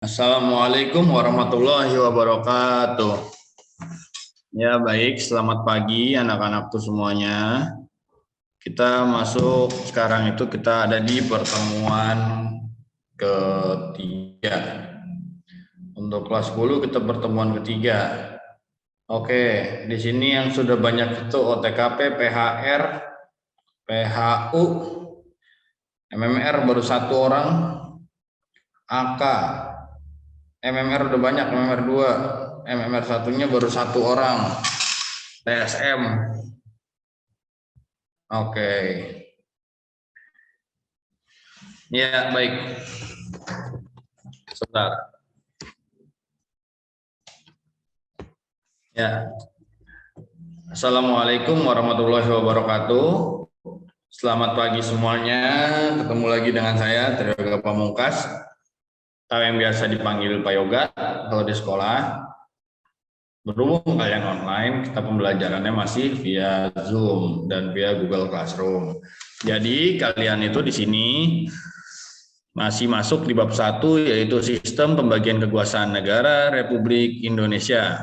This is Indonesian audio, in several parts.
Assalamualaikum warahmatullahi wabarakatuh. Ya baik, selamat pagi anak-anakku semuanya. Kita masuk sekarang itu kita ada di pertemuan ketiga. Untuk kelas 10 kita pertemuan ketiga. Oke, di sini yang sudah banyak itu OTKP, PHR, PHU, MMR baru satu orang, AK, MMR udah banyak, MMR 2, MMR satunya baru satu orang, TSM. Oke. Ya, baik. Sebentar. Ya. Assalamualaikum warahmatullahi wabarakatuh. Selamat pagi semuanya. Ketemu lagi dengan saya, Trioga Pamungkas. Atau yang biasa dipanggil Pak Yoga kalau di sekolah. Berhubung kalian online, kita pembelajarannya masih via Zoom dan via Google Classroom. Jadi kalian itu di sini masih masuk di bab 1, yaitu sistem pembagian kekuasaan negara Republik Indonesia.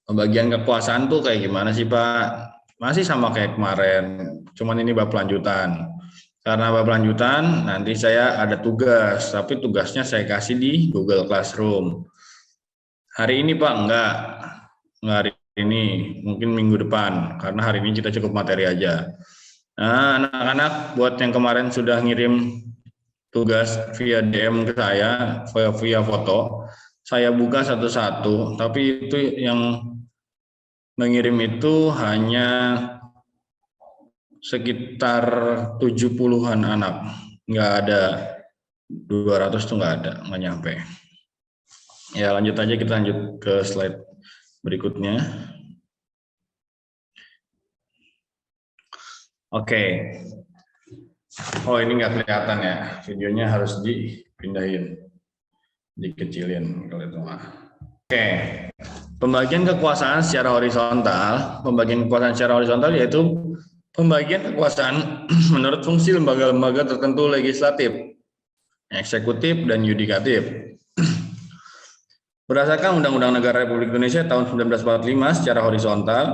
Pembagian kekuasaan tuh kayak gimana sih Pak? Masih sama kayak kemarin, cuman ini bab lanjutan. Karena bab lanjutan nanti saya ada tugas, tapi tugasnya saya kasih di Google Classroom. Hari ini Pak enggak hari ini, mungkin minggu depan, karena hari ini kita cukup materi aja. Nah anak-anak buat yang kemarin sudah ngirim tugas via DM ke saya, via foto, saya buka satu-satu, tapi itu yang mengirim itu hanya sekitar 70-an anak, nggak ada 200 tuh nggak nyampe. Ya lanjut aja, kita lanjut ke slide berikutnya. Oke. Oh ini nggak kelihatan ya, videonya harus dipindahin, dikecilin kalau itu mah. Oke. Pembagian kekuasaan secara horizontal. Pembagian kekuasaan secara horizontal yaitu pembagian kekuasaan menurut fungsi lembaga-lembaga tertentu legislatif, eksekutif, dan yudikatif. Berdasarkan Undang-Undang Negara Republik Indonesia tahun 1945 secara horizontal,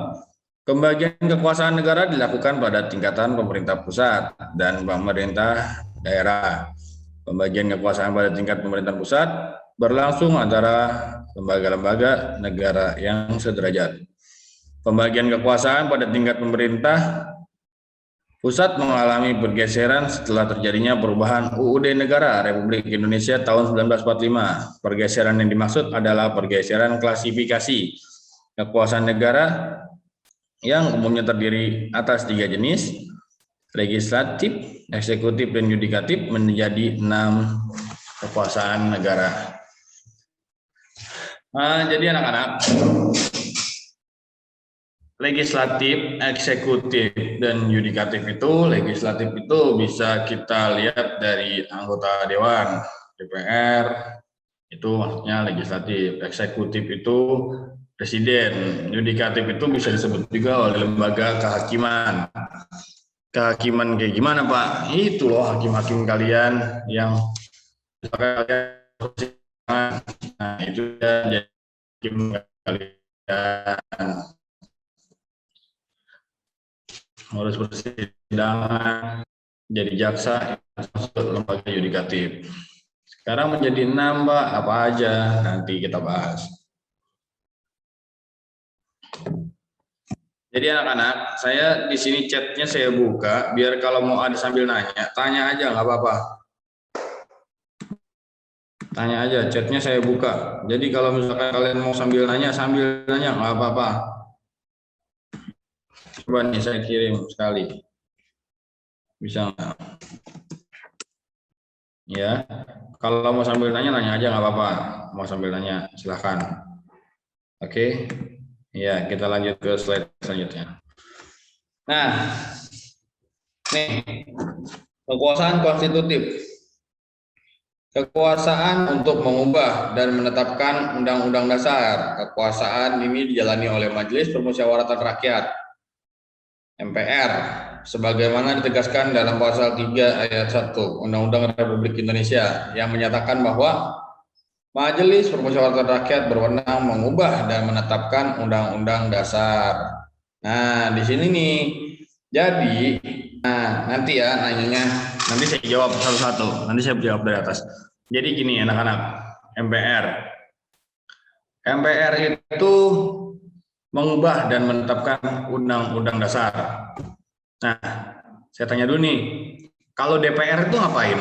pembagian kekuasaan negara dilakukan pada tingkatan pemerintah pusat dan pemerintah daerah. Pembagian kekuasaan pada tingkat pemerintah pusat berlangsung antara lembaga-lembaga negara yang sederajat. Pembagian kekuasaan pada tingkat pemerintah pusat mengalami pergeseran setelah terjadinya perubahan UUD Negara Republik Indonesia tahun 1945. Pergeseran yang dimaksud adalah pergeseran klasifikasi kekuasaan negara yang umumnya terdiri atas 3 jenis, legislatif, eksekutif, dan yudikatif, menjadi 6 kekuasaan negara. Jadi anak-anak, legislatif, eksekutif, dan yudikatif itu, legislatif itu bisa kita lihat dari anggota dewan, DPR, itu maksudnya legislatif. Eksekutif itu presiden. Yudikatif itu bisa disebut juga oleh lembaga kehakiman. Kehakiman kayak gimana Pak? Itu loh hakim-hakim kalian yang nah itu ya hakim kalian ngurus persidangan, jadi jaksa, masuk lembaga yudikatif. Sekarang menjadi 6 Pak, apa aja nanti kita bahas. Jadi anak-anak, saya di sini chatnya saya buka, biar kalau mau ada sambil nanya, tanya aja nggak apa-apa. Tanya aja, chatnya saya buka. Jadi kalau misalkan kalian mau sambil nanya nggak apa-apa. Coba nih saya kirim sekali. Bisa nggak? Ya, kalau mau sambil nanya aja nggak apa-apa. Mau sambil nanya silahkan. Oke, ya kita lanjut ke slide selanjutnya. Nah, nih kekuasaan konstitutif. Kekuasaan untuk mengubah dan menetapkan undang-undang dasar. Kekuasaan ini dijalani oleh Majelis Permusyawaratan Rakyat (MPR) sebagaimana ditegaskan dalam pasal 3 ayat 1 Undang-Undang Republik Indonesia yang menyatakan bahwa Majelis Permusyawaratan Rakyat berwenang mengubah dan menetapkan Undang-Undang Dasar. Nah, di sini nih. Jadi, nanti ya nanyanya, nanti saya jawab satu-satu. Nanti saya jawab dari atas. Jadi gini anak-anak, MPR. MPR itu mengubah dan menetapkan Undang-Undang Dasar. Nah, saya tanya dulu nih, kalau DPR itu ngapain?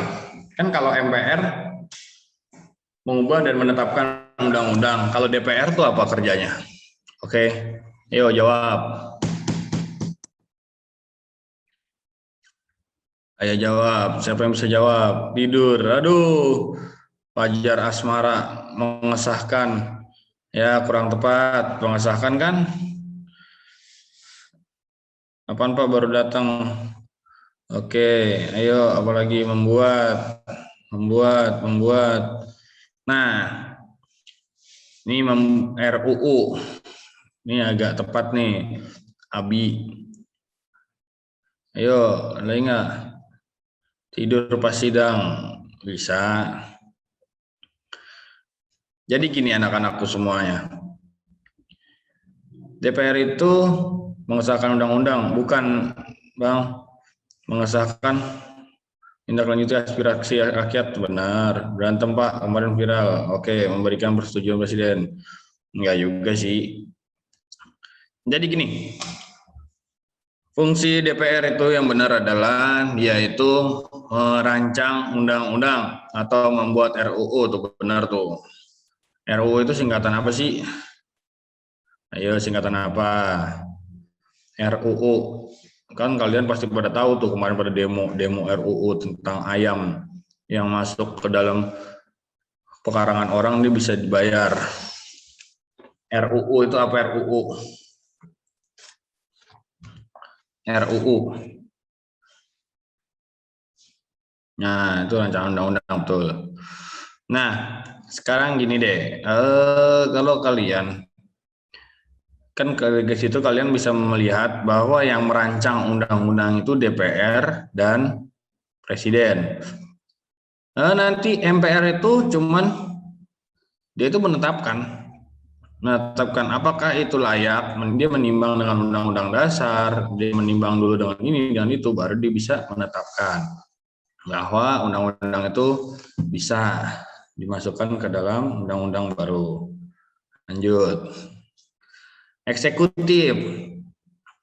Kan kalau MPR mengubah dan menetapkan undang-undang. Kalau DPR itu apa kerjanya? Oke, ayo jawab. Ayo jawab. Siapa yang bisa jawab? Tidur. Aduh, Fajar Asmara mengesahkan. Ya, kurang tepat. Mengesahkan kan? Apaan Pak baru datang? Oke, ayo apalagi membuat. Nah, ini RUU. Ini agak tepat nih. Abi. Ayo, ada nggak? Tidur pas sidang. Bisa. Jadi gini anak-anakku semuanya. DPR itu mengesahkan undang-undang, bukan Bang, mengesahkan tindak lanjuti aspirasi rakyat. Benar. Berantem Pak, kemarin viral. Oke, memberikan persetujuan presiden. Enggak juga sih. Jadi gini, fungsi DPR itu yang benar adalah yaitu merancang undang-undang atau membuat RUU tuh benar tuh. RUU itu singkatan apa sih? Ayo singkatan apa? RUU. Kan kalian pasti pada tahu tuh kemarin pada demo RUU tentang ayam yang masuk ke dalam pekarangan orang dia bisa dibayar. RUU itu apa RUU? RUU. Nah, itu rancangan undang-undang betul. Nah, sekarang gini deh. Kalau kalian kan ke situ kalian bisa melihat bahwa yang merancang undang-undang itu DPR dan presiden. Nanti MPR itu cuman dia itu menetapkan apakah itu layak, dia menimbang dengan undang-undang dasar, dia menimbang dulu dengan ini dan itu, baru dia bisa menetapkan bahwa undang-undang itu bisa dimasukkan ke dalam undang-undang baru. Lanjut. Eksekutif,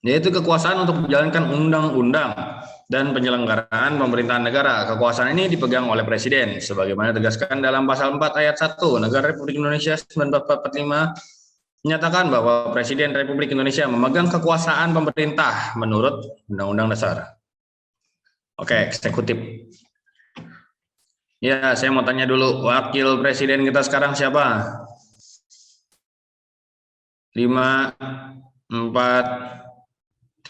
yaitu kekuasaan untuk menjalankan undang-undang dan penyelenggaraan pemerintahan negara. Kekuasaan ini dipegang oleh presiden sebagaimana tegaskan dalam pasal 4 ayat 1 Negara Republik Indonesia 1945 menyatakan bahwa Presiden Republik Indonesia memegang kekuasaan pemerintah menurut Undang-Undang Dasar. Oke, eksekutif. Ya, saya mau tanya dulu, wakil presiden kita sekarang siapa? 5, 4,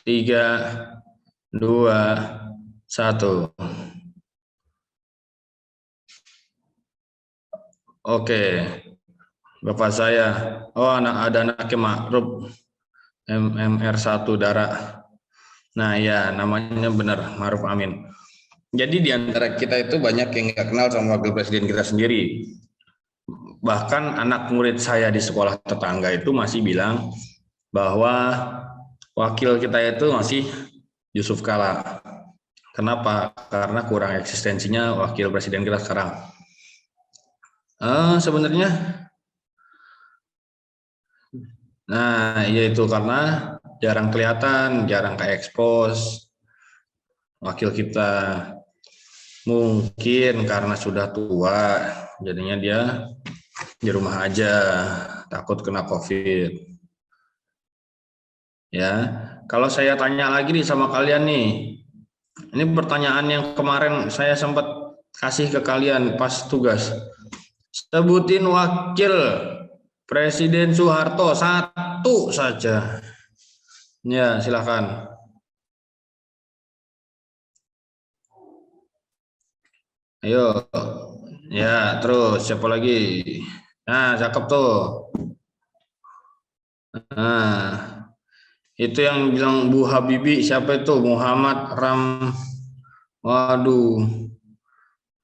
3, 2, 1. Oke, Bapak saya. Oh, ada anaknya Ma'ruf, MMR1 Dara. Nah, ya, namanya benar, Ma'ruf Amin. Jadi di antara kita itu banyak yang nggak kenal sama wakil presiden kita sendiri. Bahkan anak murid saya di sekolah tetangga itu masih bilang bahwa wakil kita itu masih Yusuf Kala. Kenapa? Karena kurang eksistensinya wakil presiden kita sekarang. Sebenarnya, nah yaitu karena jarang kelihatan, jarang ke-expose wakil kita. Mungkin karena sudah tua, jadinya dia di rumah aja, takut kena COVID. Ya, kalau saya tanya lagi nih sama kalian nih, ini pertanyaan yang kemarin saya sempat kasih ke kalian pas tugas. Sebutin wakil Presiden Soeharto satu saja. Ya, silakan. Ayo. Ya, terus siapa lagi? Nah, cakep tuh. Nah, itu yang bilang Bu Habibie siapa itu? Muhammad Ram. Waduh.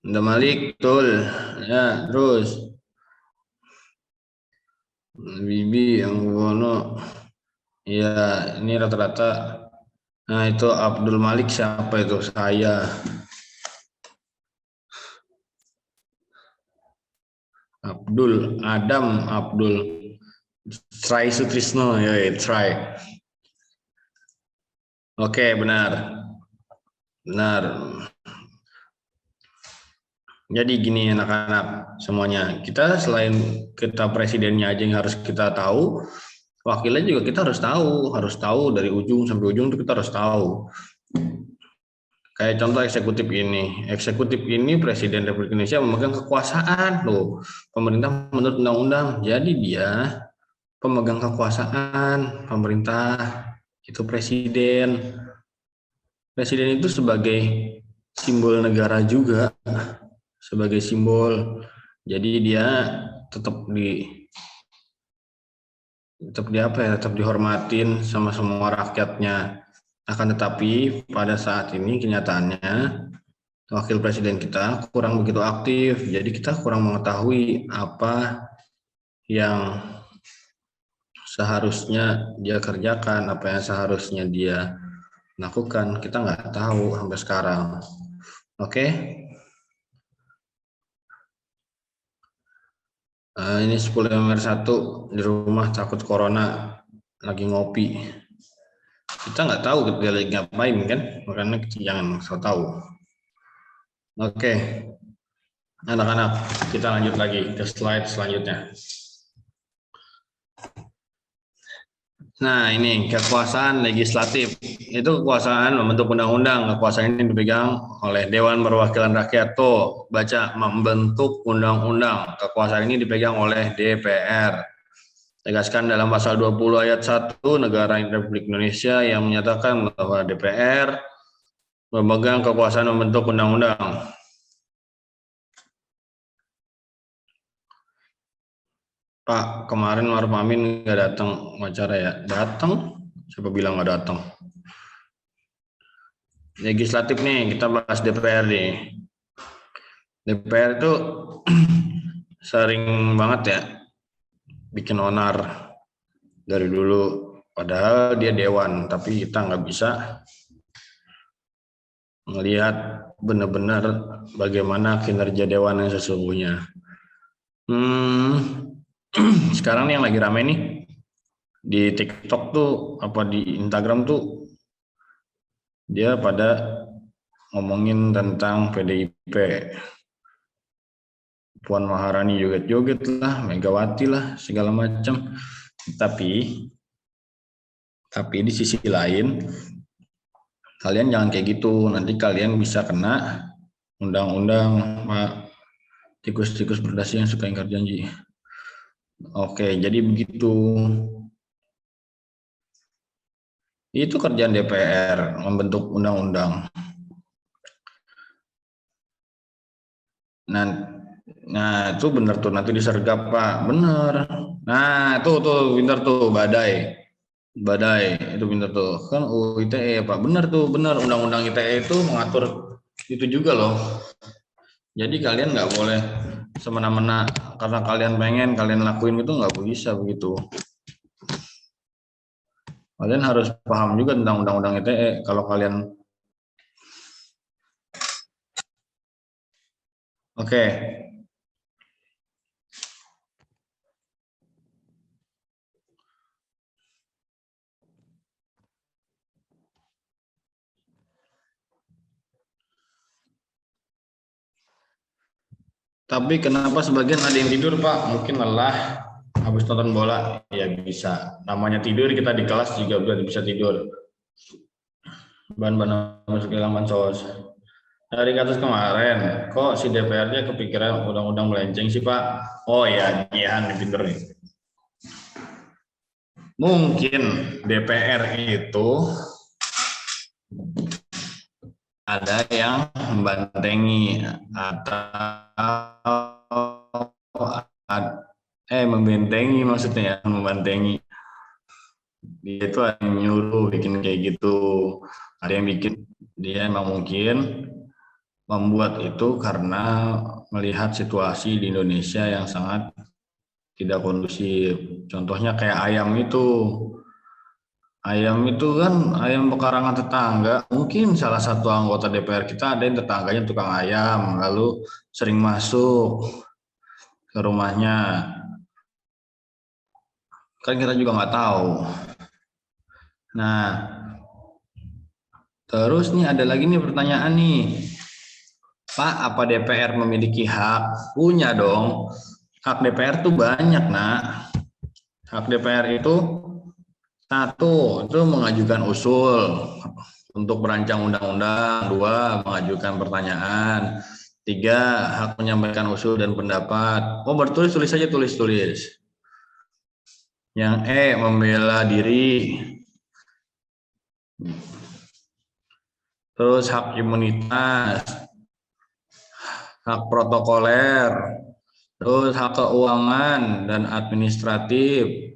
Udah Malik, betul. Ya, terus. Bibi yang Bono. Ya, ini rata-rata. Nah, itu Abdul Malik siapa itu? Saya. Abdul. Try Sutrisno, ya, try. Oke, benar. Benar. Jadi gini anak-anak semuanya, kita selain kita presidennya aja yang harus kita tahu, wakilnya juga kita harus tahu dari ujung sampai ujung itu kita harus tahu. Kayak contoh eksekutif ini Presiden Republik Indonesia memegang kekuasaan loh, pemerintah menurut undang-undang. Jadi dia pemegang kekuasaan, pemerintah itu presiden. Presiden itu sebagai simbol negara juga, sebagai simbol. Jadi dia tetap tetap dihormatin sama semua rakyatnya. Akan tetapi pada saat ini kenyataannya wakil presiden kita kurang begitu aktif. Jadi kita kurang mengetahui apa yang seharusnya dia kerjakan, apa yang seharusnya dia lakukan. Kita nggak tahu sampai sekarang. Oke? Ini 10-1 di rumah takut corona, lagi ngopi. Kita nggak tahu dia lagi ngapain kan, makanya kita jangan so tahu. Oke, anak-anak, kita lanjut lagi ke slide selanjutnya. Nah, ini kekuasaan legislatif. Itu kekuasaan membentuk undang-undang. Kekuasaan ini dipegang oleh Dewan Perwakilan Rakyat. Tuh, baca membentuk undang-undang. Kekuasaan ini dipegang oleh DPR. Tegaskan dalam pasal 20 ayat 1 Negara Republik Indonesia yang menyatakan bahwa DPR memegang kekuasaan membentuk undang-undang. Pak, kemarin Maruf Amin nggak datang acara ya? Datang? Siapa bilang nggak datang? Legislatif nih, kita bahas DPR nih. DPR itu sering banget ya bikin onar dari dulu. Padahal dia dewan, tapi kita nggak bisa melihat benar-benar bagaimana kinerja dewan yang sesungguhnya. Sekarang nih yang lagi rame nih di TikTok tuh apa di Instagram tuh dia pada ngomongin tentang PDIP. Puan Maharani joget-joget lah, Megawati lah, segala macam. Tapi di sisi lain kalian jangan kayak gitu. Nanti kalian bisa kena undang-undang tikus-tikus berdasi yang suka ingkar janji. Oke, jadi begitu. Itu kerjaan DPR, membentuk undang-undang. Nah, itu benar tuh, nanti disergap Pak, benar. Nah, tuh benar tuh, badai, itu benar tuh. Kan ITE Pak, benar tuh, benar. Undang-undang ITE itu mengatur itu juga loh. Jadi kalian nggak boleh semena-mena karena kalian pengen, kalian lakuin itu nggak bisa begitu. Kalian harus paham juga tentang undang-undang ITE. Kalau kalian oke. Tapi kenapa sebagian ada yang tidur Pak? Mungkin lelah habis nonton bola, ya bisa. Namanya tidur, kita di kelas juga udah bisa tidur. Bahan-bahan masuk dalam bansos. Dari kasus kemarin, kok si DPR-nya kepikiran undang-undang melenceng sih Pak? Oh ya, Jihan pinter nih. Mungkin DPR itu ada yang membantengi atau membentengi maksudnya, membantengi. Dia itu ada yang nyuruh bikin kayak gitu, ada yang bikin, dia emang mungkin membuat itu karena melihat situasi di Indonesia yang sangat tidak kondusif. Contohnya kayak ayam itu. Ayam itu kan ayam pekarangan tetangga. Mungkin salah satu anggota DPR kita ada yang tetangganya tukang ayam, lalu sering masuk ke rumahnya. Kan kita juga nggak tahu. Nah, terus nih ada lagi nih pertanyaan nih. Pak, apa DPR memiliki hak? Punya dong. Hak DPR tuh banyak, nak. Hak DPR itu satu, itu mengajukan usul untuk merancang undang-undang. Dua, mengajukan pertanyaan. Tiga, hak menyampaikan usul dan pendapat. Oh, bertulis-tulis saja, tulis-tulis. Yang membela diri. Terus hak imunitas, hak protokoler, terus hak keuangan dan administratif,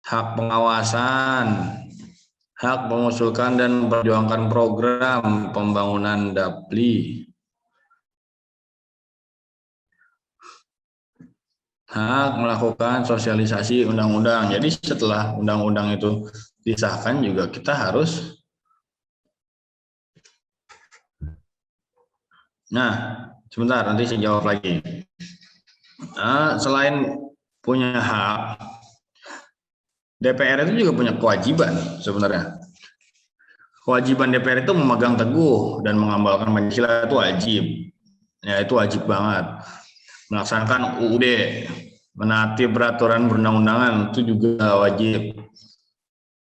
hak pengawasan, hak mengusulkan dan memperjuangkan program pembangunan DAPLI, hak melakukan sosialisasi undang-undang. Jadi setelah undang-undang itu disahkan juga kita harus. Nah, sebentar nanti saya jawab lagi. Selain punya hak, DPR itu juga punya kewajiban sebenarnya. Kewajiban DPR itu memegang teguh dan mengamalkan Pancasila itu wajib. Ya, itu wajib banget. Melaksanakan UUD, menaati peraturan perundang-undangan itu juga wajib.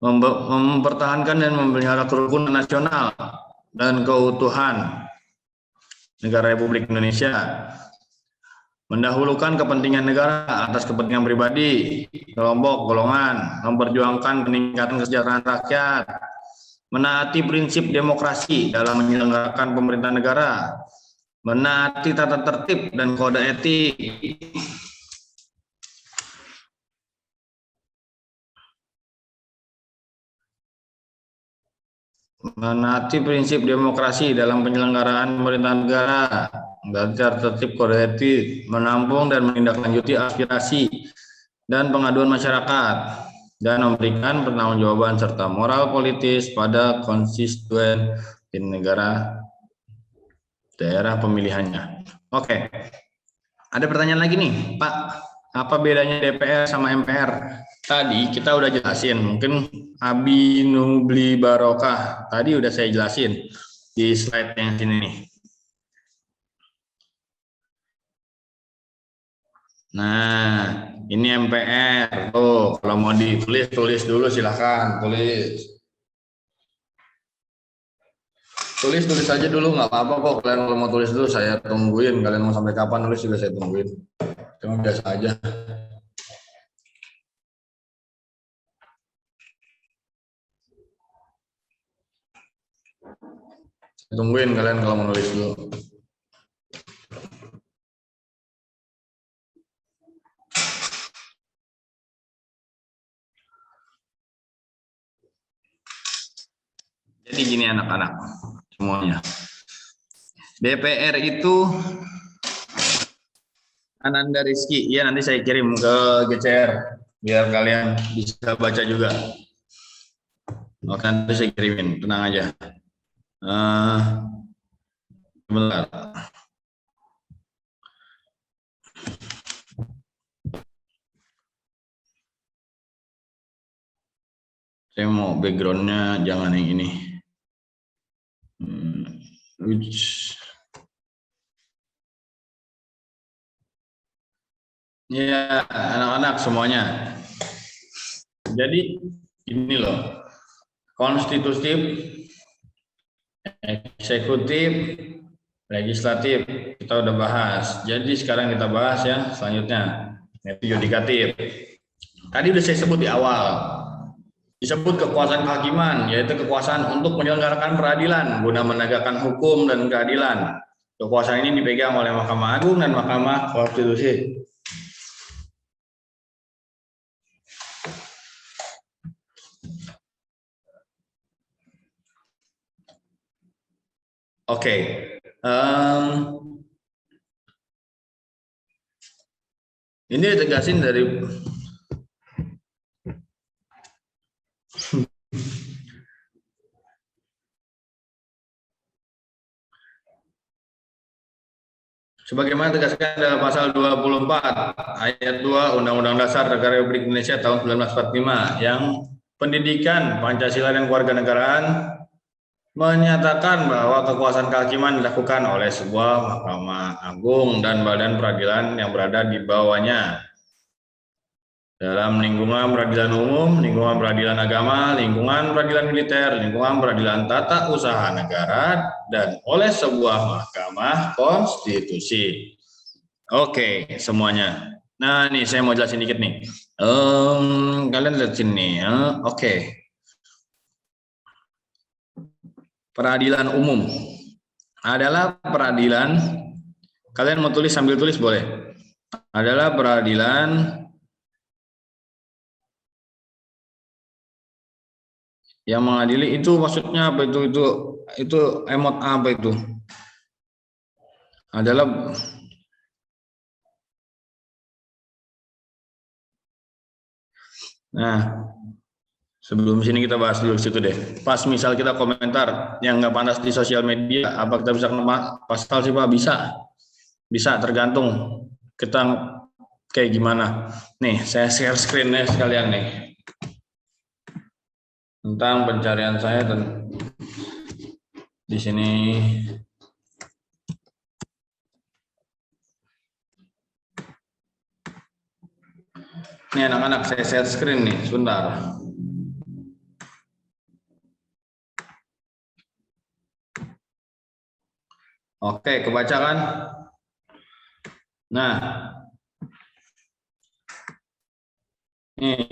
Mempertahankan dan memelihara kerukunan nasional dan keutuhan negara Republik Indonesia. Mendahulukan kepentingan negara atas kepentingan pribadi, kelompok, golongan, memperjuangkan peningkatan kesejahteraan rakyat, menaati prinsip demokrasi dalam menyelenggarakan pemerintahan negara, menaati tata tertib dan kode etik, menaati prinsip demokrasi dalam penyelenggaraan pemerintahan negara, tata tertib kode etik, menampung dan menindaklanjuti aspirasi dan pengaduan masyarakat, dan memberikan pertanggungjawaban serta moral politis pada konstituen di negara daerah pemilihannya. Oke, ada pertanyaan lagi nih, Pak. Apa bedanya DPR sama MPR? Tadi kita udah jelasin, mungkin Abi Nubli Barokah. Tadi udah saya jelasin di slide yang sini nih. Nah, ini MPR. Tuh, kalau mau ditulis, tulis dulu silahkan, tulis. Tulis aja dulu, nggak apa-apa kok. Kalian kalau mau tulis dulu, saya tungguin. Kalian mau sampai kapan nulis juga saya tungguin. Cuma biasa aja. Saya tungguin kalian kalau mau nulis dulu. Jadi gini anak-anak semuanya. DPR itu Ananda Rizky. Iya, nanti saya kirim ke GCR biar kalian bisa baca juga. Oke, nanti saya kirimin, tenang aja. Bentar. Saya mau backgroundnya jangan yang ini. Ya, anak-anak semuanya. Jadi ini loh, konstitutif, eksekutif, legislatif kita udah bahas. Jadi sekarang kita bahas ya selanjutnya, yaitu yudikatif. Tadi udah saya sebut di awal, disebut kekuasaan kehakiman, yaitu kekuasaan untuk menyelenggarakan peradilan guna menegakkan hukum dan keadilan. Kekuasaan ini dipegang oleh Mahkamah Agung dan Mahkamah Konstitusi. Oke, Ini ditegasin dari sebagaimana ditegaskan dalam pasal 24 ayat 2 Undang-Undang Dasar Negara Republik Indonesia tahun 1945 yang pendidikan Pancasila dan kewarganegaraan menyatakan bahwa kekuasaan kehakiman dilakukan oleh sebuah Mahkamah Agung dan badan peradilan yang berada di bawahnya dalam lingkungan peradilan umum, lingkungan peradilan agama, lingkungan peradilan militer, lingkungan peradilan tata usaha negara, dan oleh sebuah mahkamah konstitusi. Oke, semuanya. Nah, nih saya mau jelasin dikit nih. Kalian lihat sini. Oke. Peradilan umum adalah peradilan, kalian mau tulis sambil tulis boleh, adalah peradilan yang mengadili. Itu maksudnya apa itu emot apa itu? Adalah sebelum sini kita bahas dulu situ deh. Pas misal kita komentar yang nggak panas di sosial media, apa kita bisa kena pasal sih Pak? Bisa tergantung kita kayak gimana. Nih, saya share screen-nya sekalian nih. Tentang pencarian saya di sini. Ini anak-anak saya share screen nih, sebentar. Oke, kebaca kan? Nah, nih,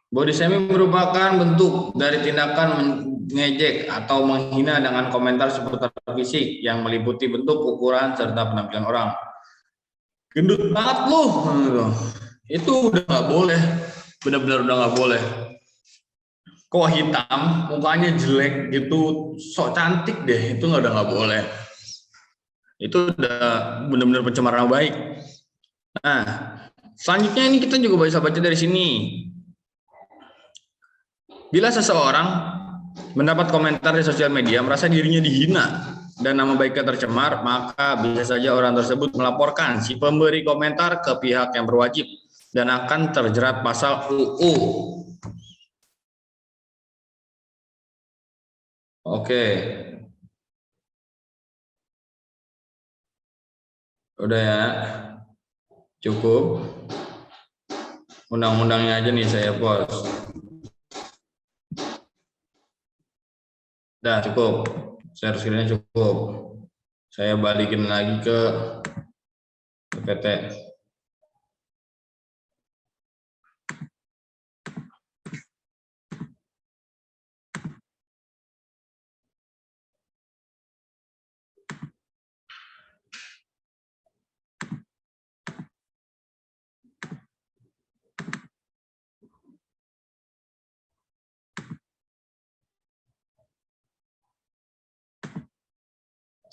body shaming merupakan bentuk dari tindakan mengejek atau menghina dengan komentar seputar fisik yang meliputi bentuk, ukuran, serta penampilan orang. Gendut banget lu, itu udah nggak boleh, benar-benar udah nggak boleh. Kok hitam, mukanya jelek gitu, sok cantik deh, itu udah nggak boleh. Itu udah benar-benar pencemaran baik. Nah, selanjutnya ini kita juga bisa baca dari sini. Bila seseorang mendapat komentar di sosial media merasa dirinya dihina dan nama baiknya tercemar, maka bisa saja orang tersebut melaporkan si pemberi komentar ke pihak yang berwajib dan akan terjerat pasal UU. Oke. Udah ya. Cukup. Undang-undangnya aja nih saya post. Udah cukup. Share screen-nya cukup. Saya balikin lagi ke PPT.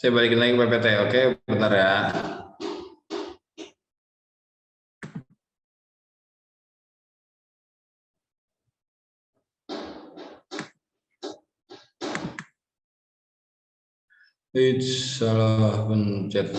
Saya balikin lagi ke PPT, oke? Bentar ya. Salah pencet.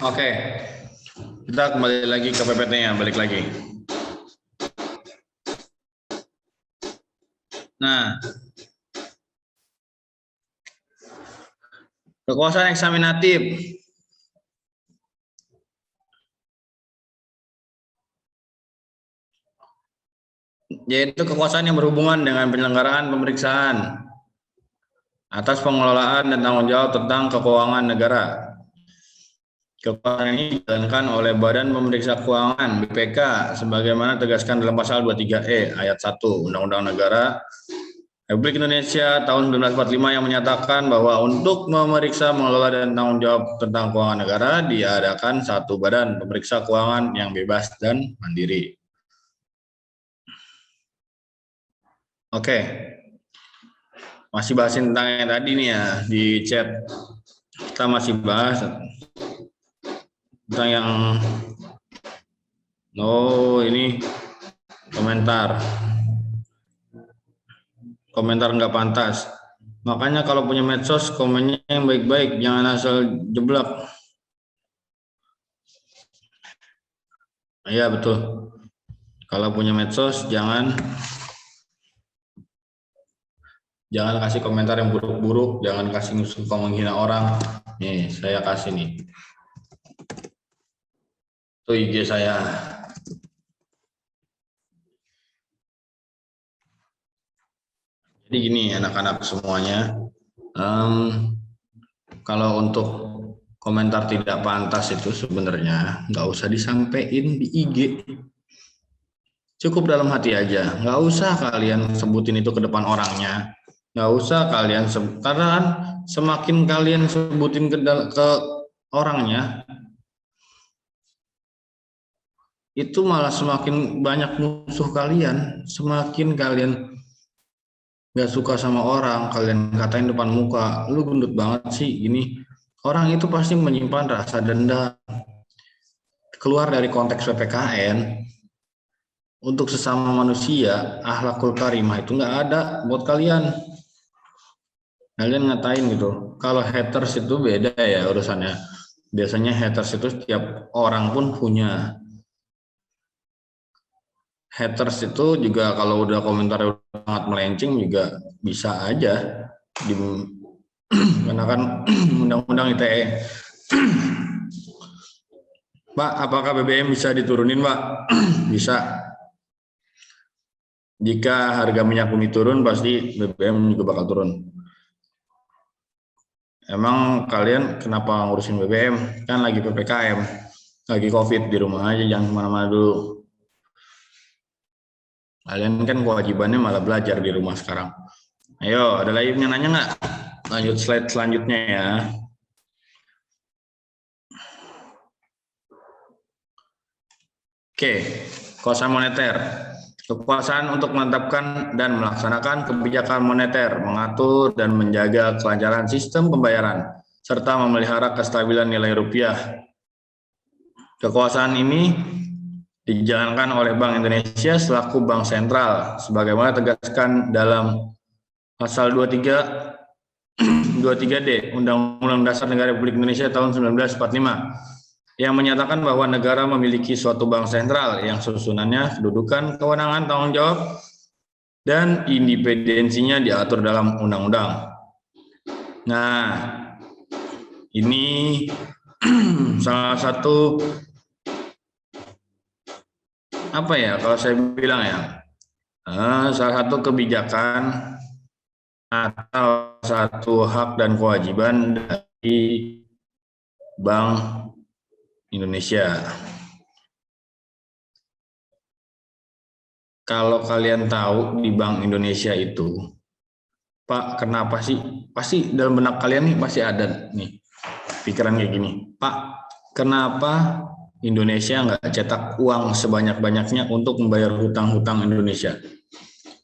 Oke, kita kembali lagi ke PPT-nya, balik lagi. Nah, kekuasaan eksaminatif. Yaitu kekuasaan yang berhubungan dengan penyelenggaraan pemeriksaan atas pengelolaan dan tanggung jawab tentang keuangan negara. Kekuasaan ini dijalankan oleh Badan Pemeriksa Keuangan (BPK) sebagaimana tegaskan dalam pasal 23E ayat 1 Undang-Undang Negara Republik Indonesia tahun 1945 yang menyatakan bahwa untuk memeriksa, mengelola, dan tanggung jawab tentang keuangan negara diadakan satu badan pemeriksa keuangan yang bebas dan mandiri. Oke, masih bahas tentang yang tadi nih ya di chat. Kita masih bahas tentang yang ini komentar nggak pantas. Makanya kalau punya medsos komennya yang baik-baik, jangan asal jeblak. Iya betul. Kalau punya medsos jangan kasih komentar yang buruk-buruk, jangan kasih suka menghina orang. Nih saya kasih nih. Itu IG saya. Jadi gini anak-anak semuanya, kalau untuk komentar tidak pantas itu sebenarnya nggak usah disampaikan di IG. Cukup dalam hati aja, nggak usah kalian sebutin itu ke depan orangnya. Nggak usah kalian karena semakin kalian sebutin ke orangnya, itu malah semakin banyak musuh kalian, semakin kalian nggak suka sama orang, kalian katain depan muka, lu gendut banget sih gini. Orang itu pasti menyimpan rasa dendam. Keluar dari konteks PPKN, untuk sesama manusia, akhlakul karimah itu nggak ada buat kalian. Kalian ngatain gitu. Kalau haters itu beda ya urusannya. Biasanya haters itu setiap orang pun punya. Haters itu juga kalau udah komentar sangat melenceng juga bisa aja dikenakan undang-undang ITE. Pak, apakah BBM bisa diturunin, Pak? Bisa. Jika harga minyak bumi turun, pasti BBM juga bakal turun. Emang kalian kenapa ngurusin BBM? Kan lagi PPKM, lagi COVID, di rumah aja, jangan kemana-mana dulu. Kalian kan kewajibannya malah belajar di rumah sekarang. Ayo, ada lagi yang nanya nggak? Lanjut slide selanjutnya ya. Oke, kekuasaan moneter. Kekuasaan untuk menetapkan dan melaksanakan kebijakan moneter, mengatur dan menjaga kelancaran sistem pembayaran, serta memelihara kestabilan nilai rupiah. Kekuasaan ini dijalankan oleh Bank Indonesia selaku Bank Sentral, sebagaimana tegaskan dalam pasal 23D Undang-Undang Dasar Negara Republik Indonesia tahun 1945. Yang menyatakan bahwa negara memiliki suatu bank sentral yang susunannya, kedudukan, kewenangan, tanggung jawab, dan independensinya diatur dalam undang-undang. Nah, ini salah satu apa ya kalau saya bilang ya, salah satu kebijakan atau satu hak dan kewajiban dari Bank Indonesia. Kalau kalian tahu di Bank Indonesia itu, Pak, kenapa sih? Pasti dalam benak kalian nih pasti ada nih pikiran kayak gini. Pak, kenapa Indonesia nggak cetak uang sebanyak-banyaknya untuk membayar hutang-hutang Indonesia?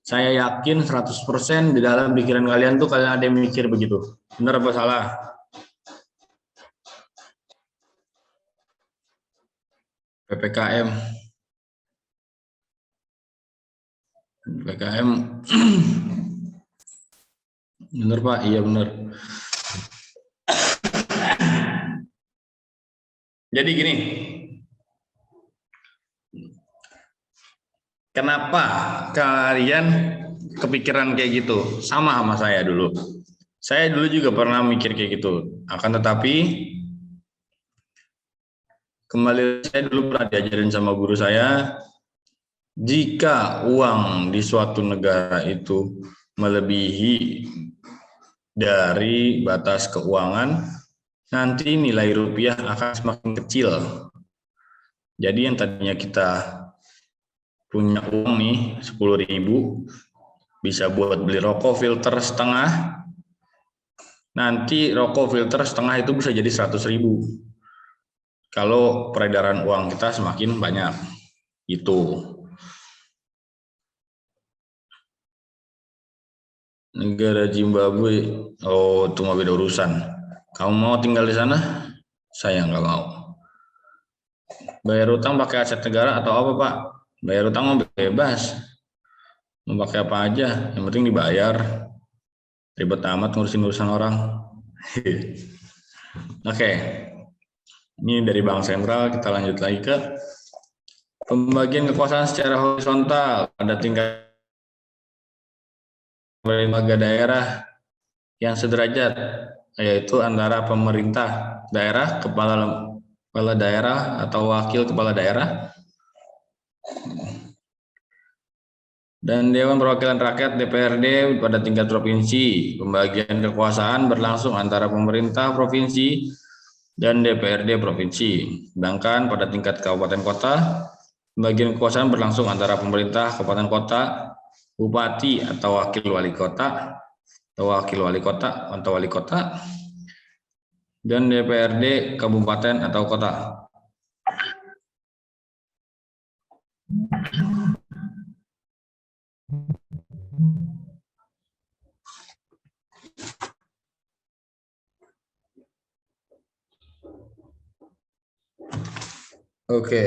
Saya yakin 100% di dalam pikiran kalian tuh kalian ada yang mikir begitu. Benar apa salah? PPKM benar Pak, iya benar. Jadi gini, kenapa kalian kepikiran kayak gitu? Sama saya dulu. Saya dulu juga pernah mikir kayak gitu. Akan tetapi kembali, saya dulu pernah diajarin sama guru saya, jika uang di suatu negara itu melebihi dari batas keuangan, nanti nilai rupiah akan semakin kecil. Jadi yang tadinya kita punya uang nih 10.000, bisa buat beli rokok filter setengah, nanti rokok filter setengah itu bisa jadi 100.000 kalau peredaran uang kita semakin banyak. Itu negara Zimbabwe, oh itu mah beda urusan. Kamu mau tinggal di sana? Saya nggak mau. Bayar utang pakai aset negara atau apa, Pak? Bayar utang mau bebas, mau pakai apa aja, yang penting dibayar. Ribet amat ngurusin urusan orang. Oke, ini dari Bank Sentral, kita lanjut lagi ke pembagian kekuasaan secara horizontal. Ada tingkat lembaga daerah yang sederajat, yaitu antara pemerintah daerah, kepala daerah atau wakil kepala daerah, dan Dewan Perwakilan Rakyat DPRD pada tingkat provinsi. Pembagian kekuasaan berlangsung antara pemerintah provinsi dan DPRD provinsi. Sedangkan pada tingkat kabupaten kota, pembagian kekuasaan berlangsung antara pemerintah kabupaten kota, bupati atau wakil wali kota, dan DPRD kabupaten atau kota. Oke.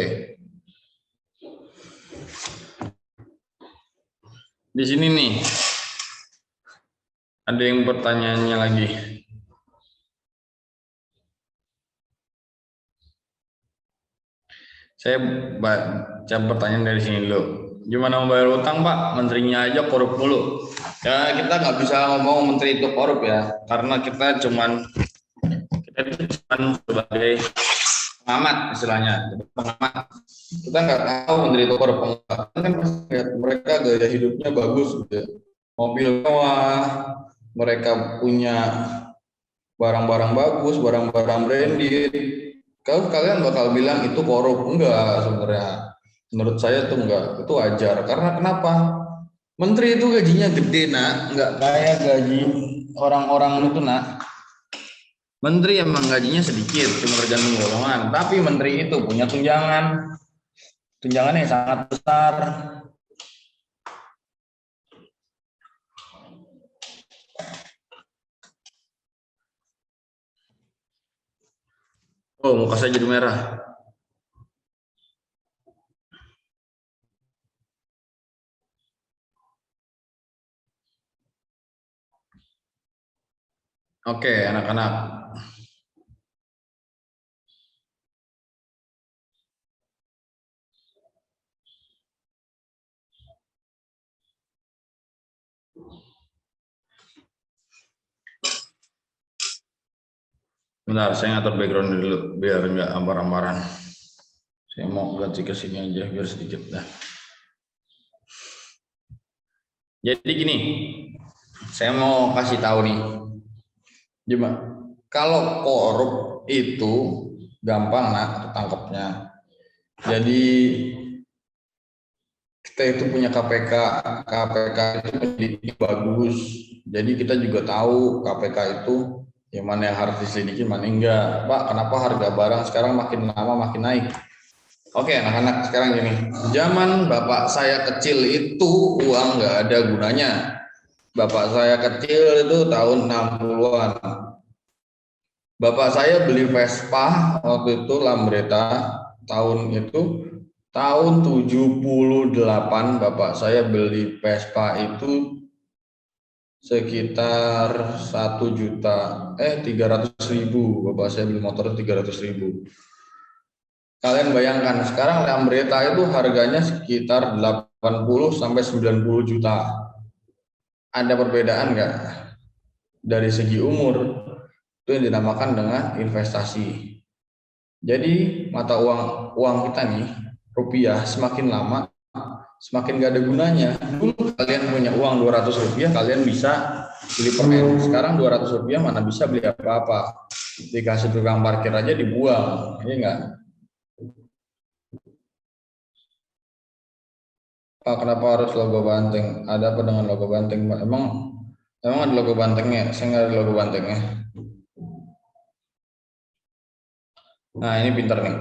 Di sini nih, ada yang pertanyaannya lagi. Saya baca pertanyaan dari sini dulu. Gimana membayar utang, Pak? Menterinya aja korup mulu. Ya, kita nggak bisa ngomong menteri itu korup ya, karena kita cuman sebagai pengamat istilahnya, pengamat. Kita nggak tahu menteri itu korup enggak. Kan mereka gaya hidupnya bagus, gitu. Mobil mewah, mereka punya barang-barang bagus, barang-barang branded. Kalau kalian bakal bilang itu korup, enggak sebenarnya. Menurut saya tuh enggak, itu wajar. Karena kenapa? Menteri itu gajinya gede, nak, enggak kayak gaji orang-orang itu, nak. Menteri emang gajinya sedikit, cuma tergantung golongan. Tapi menteri itu punya tunjangan, tunjangannya sangat besar. Oh, muka saya jadi merah. Oke, anak-anak. Bentar, saya ngatur background dulu biar nggak ambar-ambaran. Saya mau ganti ke sini aja biar sedikit dah. Jadi gini, saya mau kasih tahu nih, gimana? Kalau korup itu gampang nak tangkapnya. Jadi kita itu punya KPK itu menyelidiki bagus. Jadi kita juga tahu KPK itu yang mana yang harus diselidiki, mana enggak. Pak, kenapa harga barang sekarang makin lama makin naik? Oke, anak-anak, sekarang gini. Zaman bapak saya kecil itu uang nggak ada gunanya. Bapak saya kecil itu tahun 60-an. Bapak saya beli Vespa waktu itu Lambretta tahun 78. Bapak saya beli Vespa itu sekitar 300.000. Bapak saya beli motor 300.000. Kalian bayangkan sekarang Lambretta itu harganya sekitar 80 sampai 90 juta. Ada perbedaan nggak? Dari segi umur, itu yang dinamakan dengan investasi. Jadi mata uang kita nih, rupiah, semakin lama semakin nggak ada gunanya. Dulu kalian punya uang 200 rupiah, kalian bisa beli permen. Sekarang 200 rupiah mana bisa beli apa-apa. dikasih tukang parkir aja dibuang, iya enggak? Pak, kenapa harus logo banteng? Ada apa dengan logo banteng, Pak? Emang ada logo bantengnya? Saya nggak ada logo bantengnya. Nah, ini pintar nih.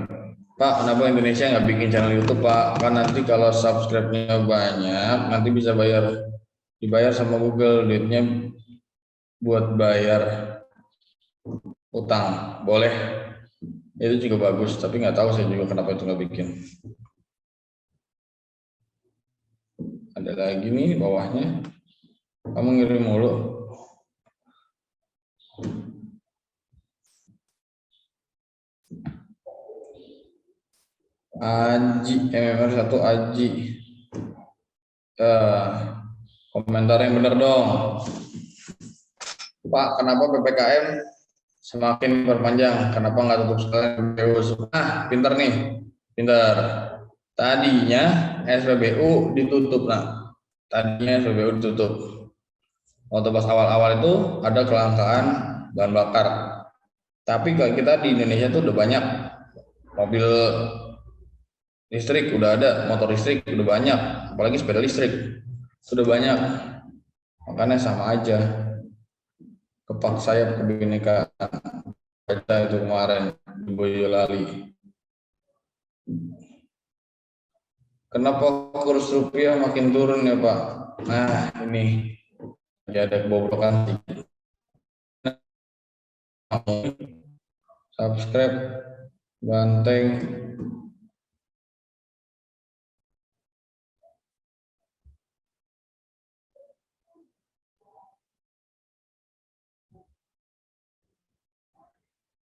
Pak, kenapa Indonesia nggak bikin channel YouTube, Pak? Kan nanti kalau subscribe-nya banyak, nanti bisa dibayar sama Google, duitnya buat bayar utang. Boleh, itu juga bagus, tapi nggak tahu saya juga kenapa itu nggak bikin. Ada lagi nih bawahnya, kamu ngirim mulu. Aji, MMR 1 Aji. Komentar yang bener dong. Pak, kenapa PPKM semakin berpanjang? Kenapa nggak tutup sekalian PPKU? Nah, pinter nih, pinter. Tadinya SPBU ditutup, nah. Tadinya SPBU ditutup. Waktu pas awal-awal itu ada kelangkaan bahan bakar. Tapi kalau kita di Indonesia tuh udah banyak mobil listrik, udah ada motor listrik, udah banyak, apalagi sepeda listrik, sudah banyak. Makanya sama aja. Kepak sayap kebinekaan baca itu kemarin di Boyolali. Kenapa kurs rupiah makin turun ya Pak? Nah ini ada kebobrokan. Subscribe banteng.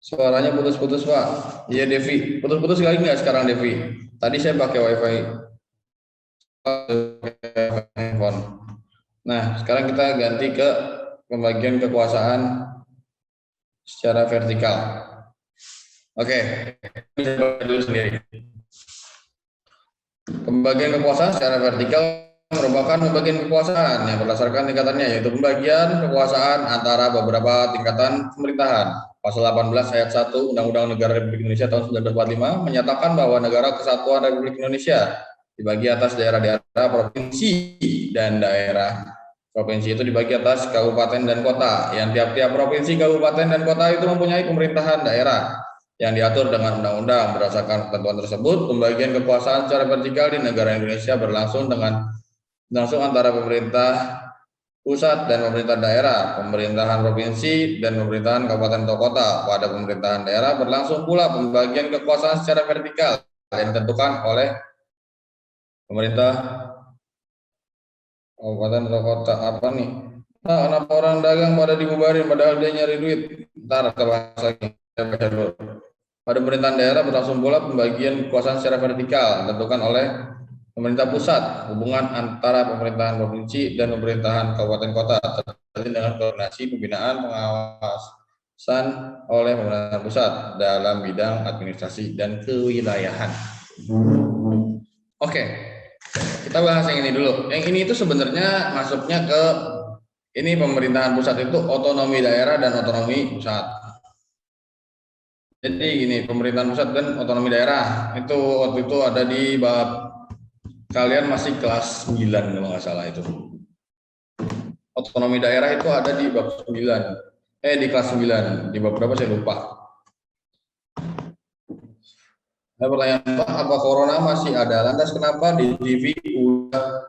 Suaranya putus-putus Pak. Iya Devi, putus-putus lagi nggak sekarang Devi? Tadi saya pakai WiFi handphone. Nah sekarang kita ganti ke pembagian kekuasaan secara vertikal. Oke, bisa baca dulu sendiri. Pembagian kekuasaan secara vertikal merupakan pembagian kekuasaan yang berdasarkan tingkatannya, yaitu pembagian kekuasaan antara beberapa tingkatan pemerintahan. Pasal 18 ayat 1 Undang-Undang Negara Republik Indonesia tahun 1945 menyatakan bahwa Negara Kesatuan Republik Indonesia dibagi atas daerah-daerah provinsi dan daerah. Provinsi itu dibagi atas kabupaten dan kota, yang tiap-tiap provinsi, kabupaten, dan kota itu mempunyai pemerintahan daerah yang diatur dengan undang-undang. Berdasarkan ketentuan tersebut, pembagian kekuasaan secara vertikal di negara Indonesia berlangsung antara pemerintah pusat dan pemerintah daerah, pemerintahan provinsi, dan pemerintahan kabupaten atau kota. Pada pemerintahan daerah berlangsung pula pembagian kekuasaan secara vertikal yang ditentukan oleh pemerintah kabupaten atau kota. Apa nih? Nah, kenapa orang dagang pada dibubarin padahal dia nyari duit? Ntar kita bahas lagi. Saya baca dulu. Pada pemerintahan daerah berlangsung pula pembagian kekuasaan secara vertikal ditentukan oleh pemerintah pusat. Hubungan antara pemerintahan provinsi dan pemerintahan kabupaten kota terjalin dengan koordinasi pembinaan pengawasan oleh pemerintahan pusat dalam bidang administrasi dan kewilayahan. Oke, kita bahas yang ini dulu. Yang ini itu sebenarnya masuknya ke ini pemerintahan pusat itu otonomi daerah dan otonomi pusat. Jadi gini, pemerintahan pusat dan otonomi daerah itu waktu itu ada di bab, kalian masih kelas 9 kalau nggak salah itu. Otonomi daerah itu ada di bab 9. Di kelas 9. Di bab berapa saya lupa. Ada pertanyaan, Pak, apa corona masih ada? Lantas kenapa di TV udah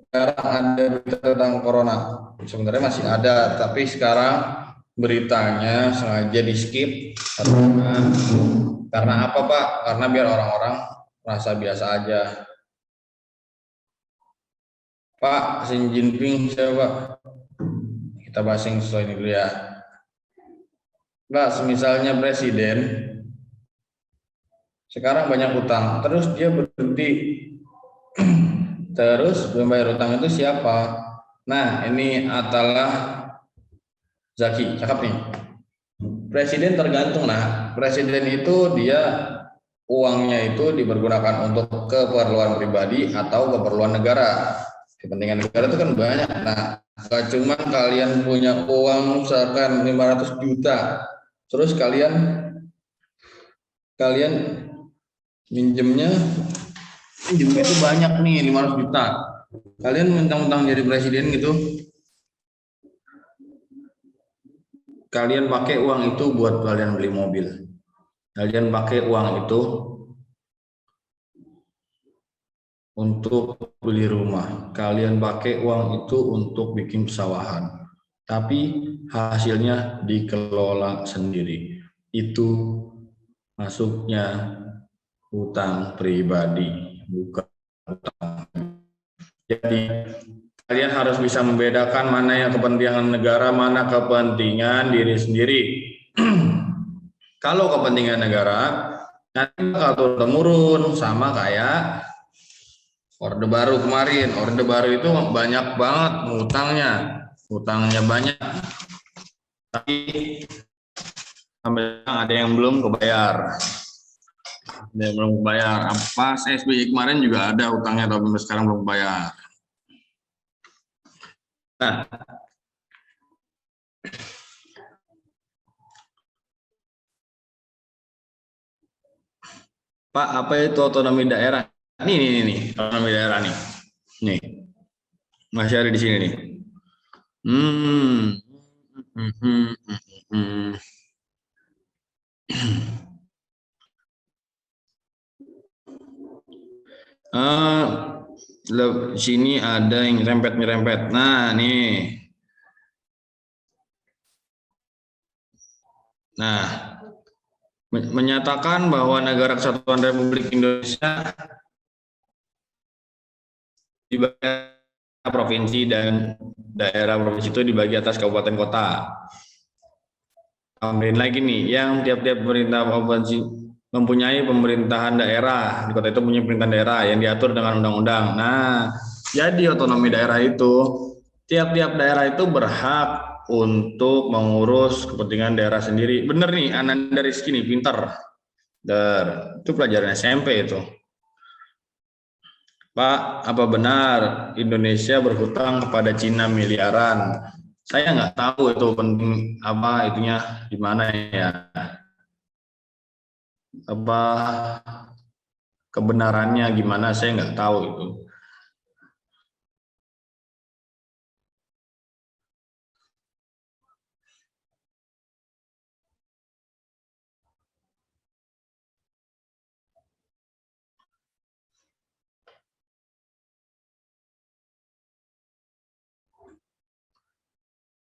ada berita tentang corona? Sebenarnya masih ada, tapi sekarang beritanya sengaja di skip karena apa Pak? Karena biar orang-orang merasa biasa aja. Pak, Xi Jinping siapa? Kita bahas yang sesuai ini dulu ya. Pak, misalnya presiden sekarang banyak utang, terus dia berhenti, terus membayar utang itu siapa? Nah, ini adalah Zaki, cakep nih. Presiden tergantung, nah. Presiden itu dia uangnya itu dipergunakan untuk keperluan pribadi atau keperluan negara. Kepentingan negara itu kan banyak. Nah, gak cuma kalian punya uang misalkan 500 juta, terus kalian minjemnya itu banyak nih 500 juta. Kalian mentang-mentang jadi presiden gitu, kalian pakai uang itu buat kalian beli mobil. Kalian pakai uang itu untuk beli rumah. Kalian pakai uang itu untuk bikin pesawahan. Tapi hasilnya dikelola sendiri. Itu masuknya hutang pribadi, bukan hutang. Jadi kalian harus bisa membedakan mana yang kepentingan negara, mana kepentingan diri sendiri. Kalau kepentingan negara, nanti bakal turun-temurun sama kayak Orde Baru kemarin. Orde Baru itu banyak banget hutangnya banyak. Tapi sampai sekarang ada yang belum kebayar. Ada yang belum kebayar. Pas SBY kemarin juga ada hutangnya, tapi sekarang belum kebayar. Nah, Pak, apa itu otonomi daerah? Nih, otonomi daerah nih. Nih, masih ada di sini nih. Sini ada yang nyerempet. Nah, nih. Nah, menyatakan bahwa Negara Kesatuan Republik Indonesia dibagi provinsi dan daerah provinsi itu dibagi atas kabupaten kota. Tambahin lagi nih, yang tiap-tiap pemerintah provinsi mempunyai pemerintahan daerah, di kota itu punya pemerintahan daerah yang diatur dengan undang-undang. Nah, jadi otonomi daerah itu, tiap-tiap daerah itu berhak untuk mengurus kepentingan daerah sendiri. Bener nih, Ananda Rizky nih, pinter. Itu pelajaran SMP itu. Pak, apa benar Indonesia berhutang kepada Cina miliaran? Saya nggak tahu itu penting apa itunya di mana ya. Apa kebenarannya gimana? Saya nggak tahu itu.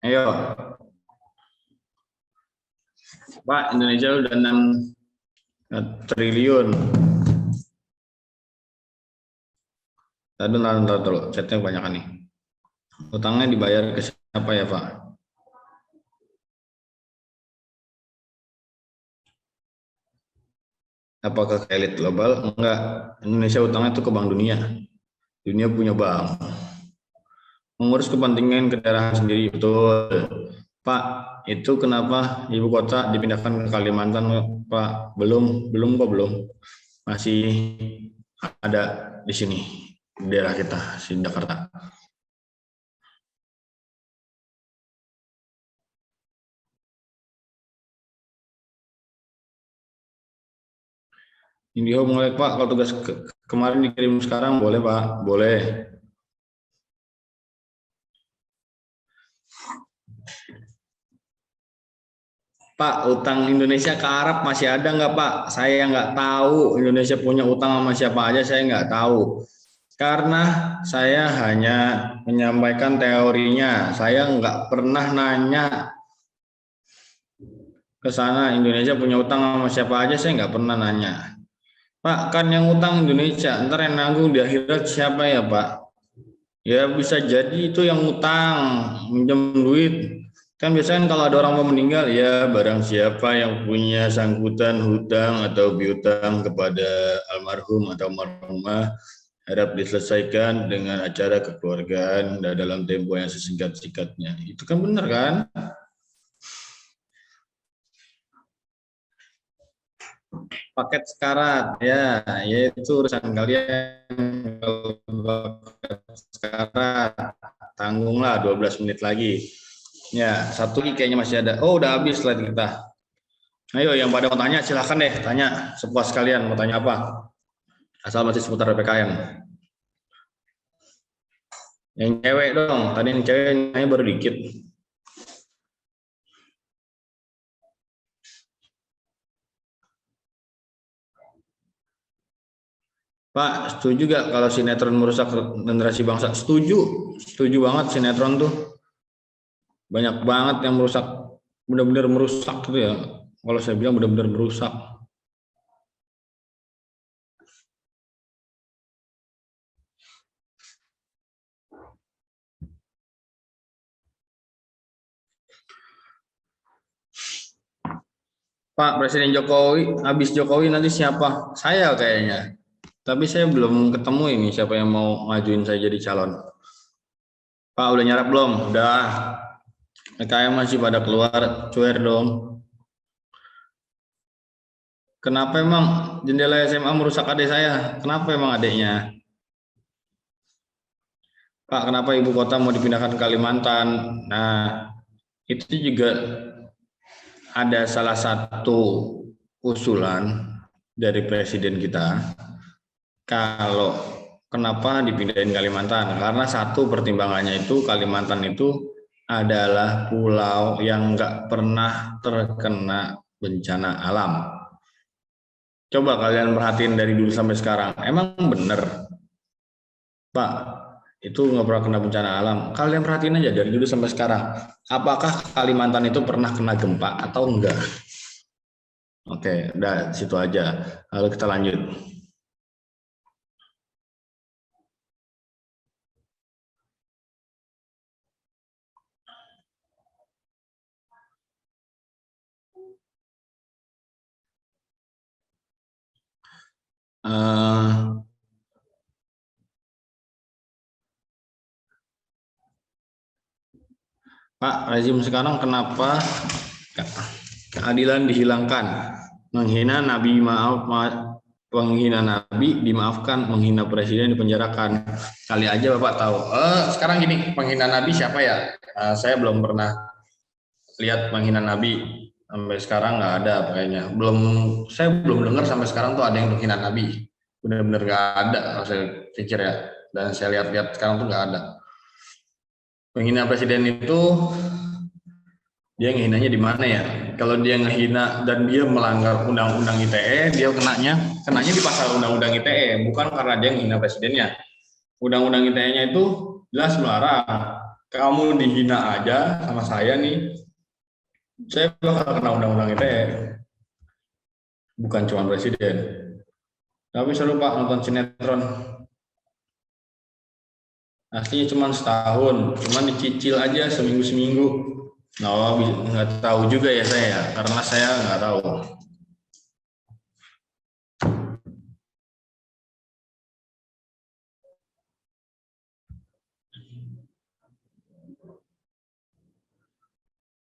Ayo, Pak, Indonesia udah 6 triliun. Tahu, chatnya kebanyakan nih. Utangnya dibayar ke siapa ya, Pak? Apakah ke elit global? Enggak. Indonesia utangnya itu ke Bank Dunia. Dunia punya bank. Mengurus kepentingan ke daerah sendiri, betul. Pak, itu kenapa ibu kota dipindahkan ke Kalimantan, Pak? Belum. Masih ada di sini, di daerah kita, di Jakarta. Indiho mulai, Pak, kalau tugas kemarin dikirim sekarang boleh, Pak? Boleh. Pak, utang Indonesia ke Arab masih ada nggak, Pak? Saya nggak tahu Indonesia punya utang sama siapa aja, saya nggak tahu. Karena saya hanya menyampaikan teorinya, saya nggak pernah nanya ke sana Indonesia punya utang sama siapa aja, saya nggak pernah nanya. Pak, kan yang utang Indonesia, ntar yang nanggung di akhirat siapa ya, Pak? Ya bisa jadi itu yang utang, minjem duit. Kan biasanya kalau ada orang mau meninggal, ya barang siapa yang punya sangkutan hutang atau piutang kepada almarhum atau almarhumah, harap diselesaikan dengan acara kekeluargaan dan dalam tempo yang sesingkat-singkatnya. Itu kan benar kan? Paket sekarat, ya itu urusan kalian. Kalau paket sekarat bicara. Tanggunglah 12 menit lagi. Ya, satu lagi kayaknya masih ada. Oh, udah habis slide kita. Ayo, yang pada mau tanya silahkan deh, tanya sepuas kalian. Mau tanya apa? Asal masih seputar PPKM. Yang cewek dong, tadi yang cewek nanya baru dikit. Pak, setuju gak kalau sinetron merusak generasi bangsa? Setuju, setuju banget sinetron tuh. Banyak banget yang merusak, benar-benar merusak gitu ya. Kalau saya bilang benar-benar merusak. Pak, Presiden Jokowi, habis Jokowi nanti siapa? Saya kayaknya. Tapi saya belum ketemu ini siapa yang mau ngajuin saya jadi calon. Pak, udah nyarap belum? Udah. PKM masih pada keluar, cuer dong. Kenapa emang jendela SMA merusak adik saya? Kenapa emang adiknya? Pak, kenapa ibu kota mau dipindahkan ke Kalimantan? Nah, itu juga ada salah satu usulan dari presiden kita. Kalau kenapa dipindahin Kalimantan? Karena satu pertimbangannya itu Kalimantan itu adalah pulau yang nggak pernah terkena bencana alam. Coba kalian perhatiin dari dulu sampai sekarang, emang bener, Pak, itu nggak pernah kena bencana alam. Kalian perhatiin aja dari dulu sampai sekarang, apakah Kalimantan itu pernah kena gempa atau enggak? Oke, udah situ aja. Lalu kita lanjut. Pak, rezim sekarang kenapa keadilan dihilangkan? Menghina Nabi penghina Nabi dimaafkan, menghina presiden dipenjarakan. Kali aja Bapak tahu. Sekarang gini, penghina Nabi siapa ya? Saya belum pernah lihat penghina Nabi. Sampai sekarang nggak ada kayaknya. Saya belum dengar sampai sekarang tuh ada yang menghina Nabi. Benar-benar nggak ada, saya pikir ya. Dan saya lihat-lihat sekarang tuh nggak ada. Penghina presiden itu dia ngehinanya di mana ya? Kalau dia ngehina dan dia melanggar undang-undang ITE, dia kenanya di pasal undang-undang ITE, bukan karena dia menghina presidennya. Undang-undang ITE-nya itu jelas melarang. Kamu dihina aja sama saya nih, saya bakal kena undang-undang ITE. Bukan cuma presiden. Tapi seru Pak nonton sinetron. Aslinya cuma setahun, cuma dicicil aja seminggu-seminggu. Nah, nggak tahu juga ya saya, karena saya nggak tahu.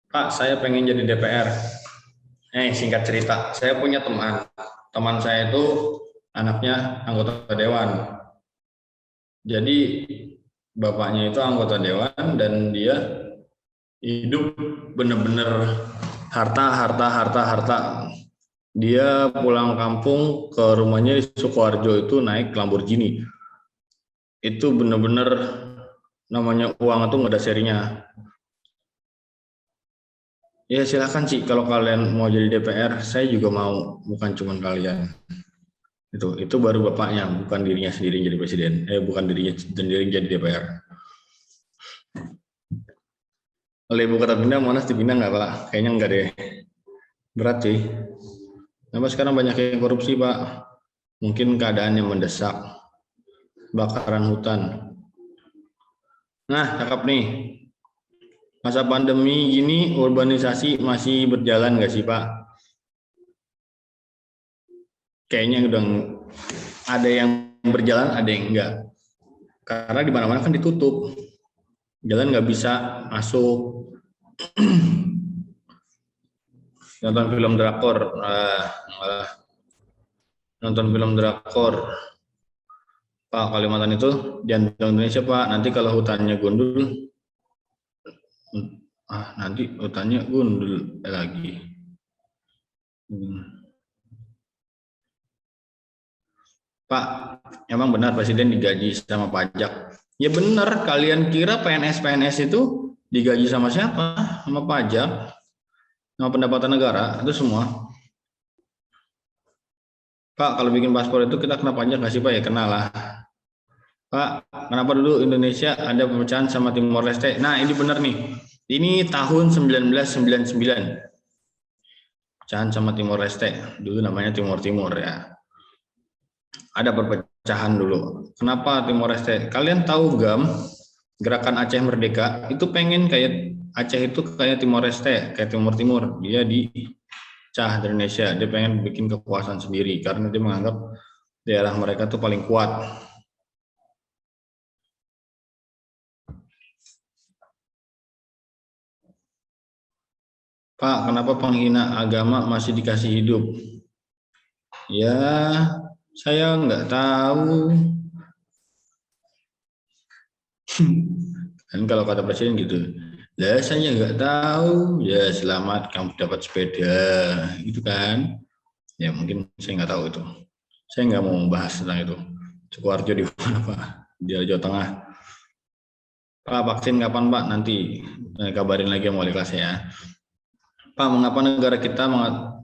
Pak, saya pengen jadi DPR. Singkat cerita, saya punya teman saya itu anaknya anggota dewan. Jadi bapaknya itu anggota dewan dan dia hidup bener-bener harta. Dia pulang kampung ke rumahnya di Sukoharjo itu naik Lamborghini. Itu bener-bener namanya uang itu nggak ada serinya. Ya silakan sih kalau kalian mau jadi DPR, saya juga mau, bukan cuma kalian. Itu baru bapaknya, bukan dirinya sendiri jadi presiden. Bukan dirinya sendiri jadi DPR. Oleh ibu kota pindah, Monas dipindah nggak Pak? Kayaknya nggak deh. Berat sih. Sampai sekarang banyak yang korupsi Pak. Mungkin keadaannya mendesak. Bakaran hutan. Nah, cakep nih. Masa pandemi gini urbanisasi masih berjalan nggak sih Pak? Kayaknya udah ada yang berjalan, ada yang enggak. Karena di mana-mana kan ditutup. Jalan nggak bisa masuk. Nonton film drakor. Nonton film drakor. Pak, Kalimantan itu jantung Indonesia, Pak. Nanti kalau hutannya gundul, nanti hutannya gundul lagi. Pak, emang benar Presiden digaji sama pajak? Ya benar, kalian kira PNS-PNS itu digaji sama siapa? Sama pajak, sama pendapatan negara, itu semua. Pak, kalau bikin paspor itu kita kena pajak nggak sih Pak? Ya kena lah. Pak, kenapa dulu Indonesia ada pemecahan sama Timor Leste? Nah, ini benar nih. Ini tahun 1999. Pecahan sama Timor Leste. Dulu namanya Timur Timur ya. Ada perpecahan dulu. Kenapa Timor Leste? Kalian tahu GAM, Gerakan Aceh Merdeka, itu pengen kayak Aceh itu kayak Timor Leste, kayak Timur Timur. Dia dicah dari Indonesia. Dia pengen bikin kekuasaan sendiri karena dia menganggap daerah mereka tuh paling kuat. Pak, kenapa penghina agama masih dikasih hidup? Ya, saya nggak tahu. Kan kalau kata presiden gitu, lah saya nggak tahu. Ya selamat kamu dapat sepeda, gitu kan? Ya mungkin saya nggak tahu itu. Saya nggak mau membahas tentang itu. Sukoharjo di mana Pak? Di Jawa Tengah. Pak, vaksin kapan Pak? Nanti kabarin lagi sama wali kelas ya. Pak, mengapa negara kita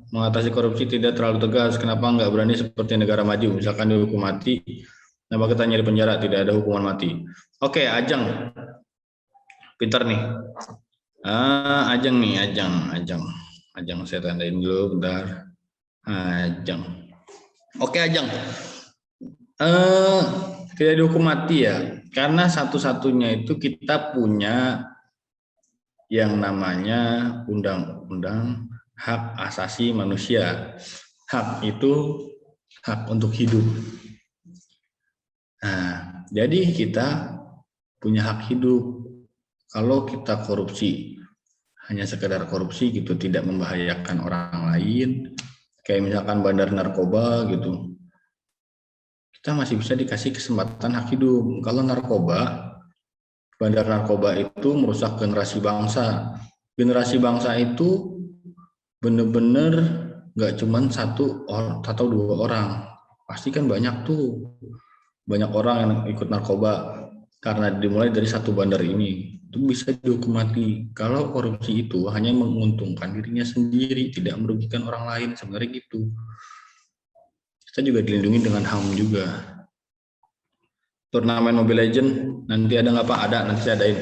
mengatasi korupsi tidak terlalu tegas? Kenapa nggak berani seperti negara maju? Misalkan dihukum mati, kenapa kita nyari penjara, tidak ada hukuman mati? Oke, Ajeng. Pintar nih. Ajeng nih, Ajeng, saya tandain dulu, bentar. Ajeng. Oke, Ajeng. Tidak dihukum mati ya, karena satu-satunya itu kita punya yang namanya undang-undang hak asasi manusia. Hak itu hak untuk hidup. Nah, jadi kita punya hak hidup. Kalau kita korupsi, hanya sekedar korupsi gitu, tidak membahayakan orang lain, kayak misalkan bandar narkoba gitu, kita masih bisa dikasih kesempatan hak hidup. Kalau narkoba, bandar narkoba itu merusak generasi bangsa. Generasi bangsa itu benar-benar nggak cuma satu atau dua orang, pasti kan banyak tuh, banyak orang yang ikut narkoba karena dimulai dari satu bandar ini, itu bisa dihukum mati. Kalau korupsi itu hanya menguntungkan dirinya sendiri, tidak merugikan orang lain, sebenarnya gitu. Kita juga dilindungi dengan HAM juga. Turnamen Mobile Legend nanti ada nggak Pak? Ada, nanti saya adain.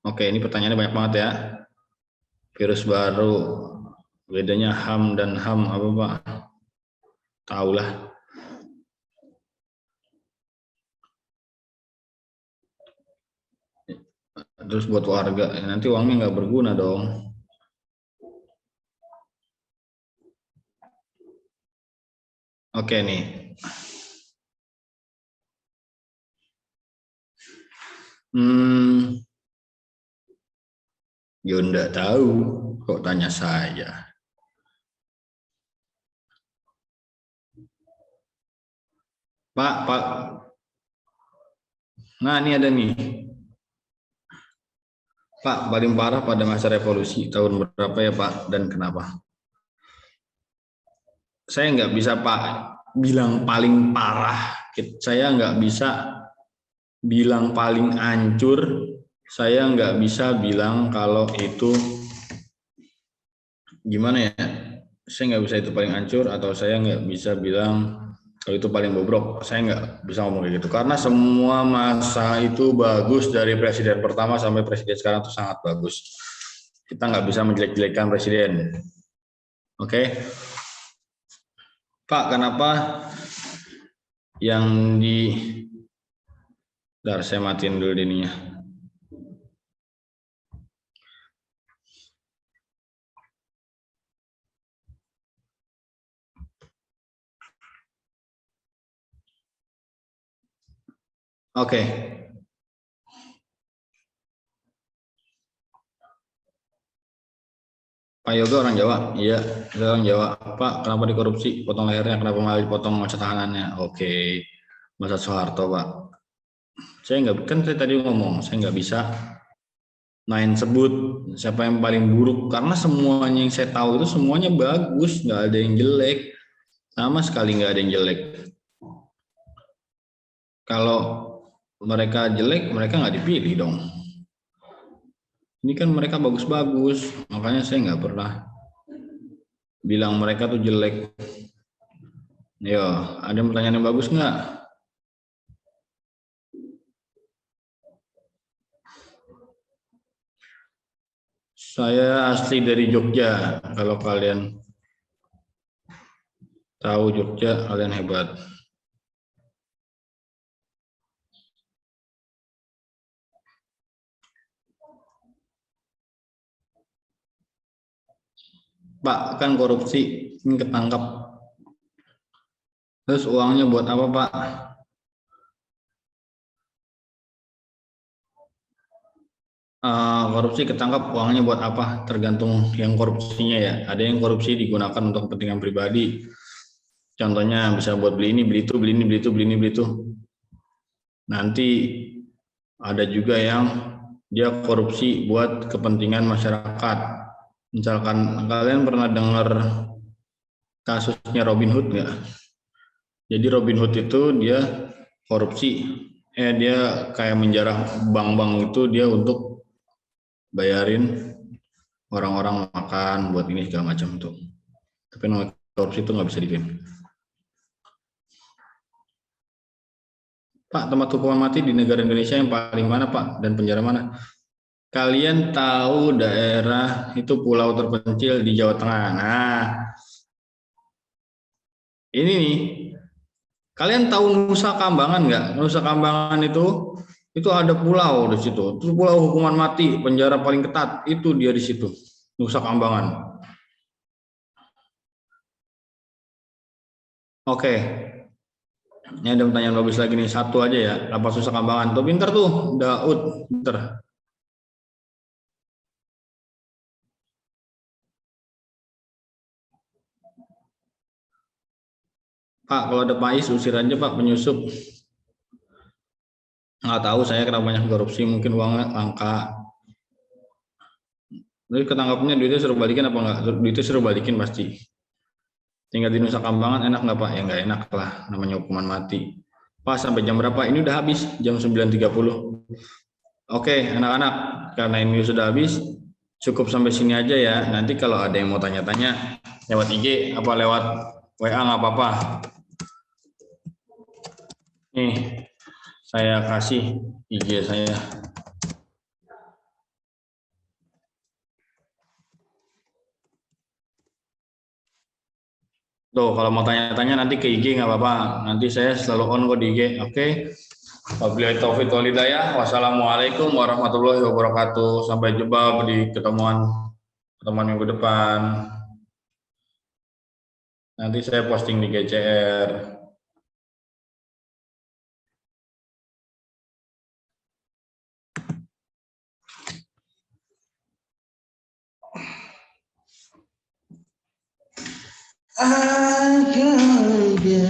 Oke, ini pertanyaannya banyak banget ya. Virus baru, bedanya HAM dan HAM apa Pak? Tahu lah. Terus buat warga, nanti uangnya nggak berguna dong. Oke nih. Ya enggak tahu, kok tanya saya. Pak. Nah, ini ada nih. Pak, paling parah pada masa revolusi tahun berapa ya Pak dan kenapa? Saya nggak bisa Pak bilang paling parah. Saya nggak bisa bilang paling hancur. Saya nggak bisa bilang kalau itu gimana ya. Saya nggak bisa itu paling hancur atau saya nggak bisa bilang kalau itu paling bobrok. Saya nggak bisa ngomong kayak gitu karena semua masa itu bagus dari presiden pertama sampai presiden sekarang itu sangat bagus. Kita nggak bisa menjelek-jelekan presiden. Oke, Pak, kenapa yang di Dar, saya matiin dulu ininya. Oke. Pak Yoga orang Jawa, iya, dia orang Jawa. Pak, kenapa dikorupsi? Potong lehernya, kenapa malah dipotong masa tahanannya? Oke, masa Soeharto, Pak. Saya nggak, kan saya tadi ngomong, saya nggak bisa main sebut siapa yang paling buruk, karena semuanya yang saya tahu itu semuanya bagus, nggak ada yang jelek, sama sekali nggak ada yang jelek. Kalau mereka jelek, mereka nggak dipilih dong. Ini kan mereka bagus-bagus, makanya saya nggak pernah bilang mereka tuh jelek. Yo, ada pertanyaan yang bagus nggak? Saya asli dari Jogja. Kalau kalian tahu Jogja, kalian hebat. Pak, kan korupsi, ini ketangkap. Terus uangnya buat apa, Pak? Korupsi ketangkap, uangnya buat apa? Tergantung yang korupsinya ya. Ada yang korupsi digunakan untuk kepentingan pribadi. Contohnya bisa buat beli ini, beli itu, beli ini, beli itu, beli ini, beli itu. Nanti ada juga yang dia korupsi buat kepentingan masyarakat. Misalkan kalian pernah dengar kasusnya Robin Hood nggak? Jadi Robin Hood itu dia korupsi, dia kayak menjarah bank-bank itu dia untuk bayarin orang-orang makan buat ini segala macam tuh. Tapi namanya korupsi itu nggak bisa dibikin. Pak, tempat hukuman mati di negara Indonesia yang paling mana, Pak? Dan penjara mana? Kalian tahu daerah itu pulau terpencil di Jawa Tengah. Nah, ini nih. Kalian tahu Nusa Kambangan nggak? Nusa Kambangan itu ada pulau di situ. Itu pulau hukuman mati, penjara paling ketat. Itu dia di situ. Nusa Kambangan. Oke. Ini ada pertanyaan bagus lagi nih. Satu aja ya. Lapas Nusa Kambangan. Tuh pinter tuh. Daud. Pinter. Pak, kalau ada pais usir aja Pak penyusup. Nggak tahu saya kenapa banyak korupsi. Mungkin uangnya langka. Jadi ketangkapnya duitnya suruh balikin apa enggak? Duitnya suruh balikin pasti. Tinggal di Nusa Kambangan enak nggak Pak? Ya nggak enak lah, namanya hukuman mati. Pak, sampai jam berapa? Ini udah habis, jam 9.30. Oke, anak-anak, karena ini sudah habis, cukup sampai sini aja ya. Nanti kalau ada yang mau tanya-tanya, lewat IG, apa lewat WA nggak apa-apa. Nih, saya kasih IG saya. Tuh, kalau mau tanya-tanya nanti ke IG nggak apa-apa. Nanti saya selalu on kok di IG. Oke. Wabillahi taufiq wal hidayah. Wassalamualaikum warahmatullahi wabarakatuh. Sampai jumpa di pertemuan minggu depan. Nanti saya posting di GCR. Agar dia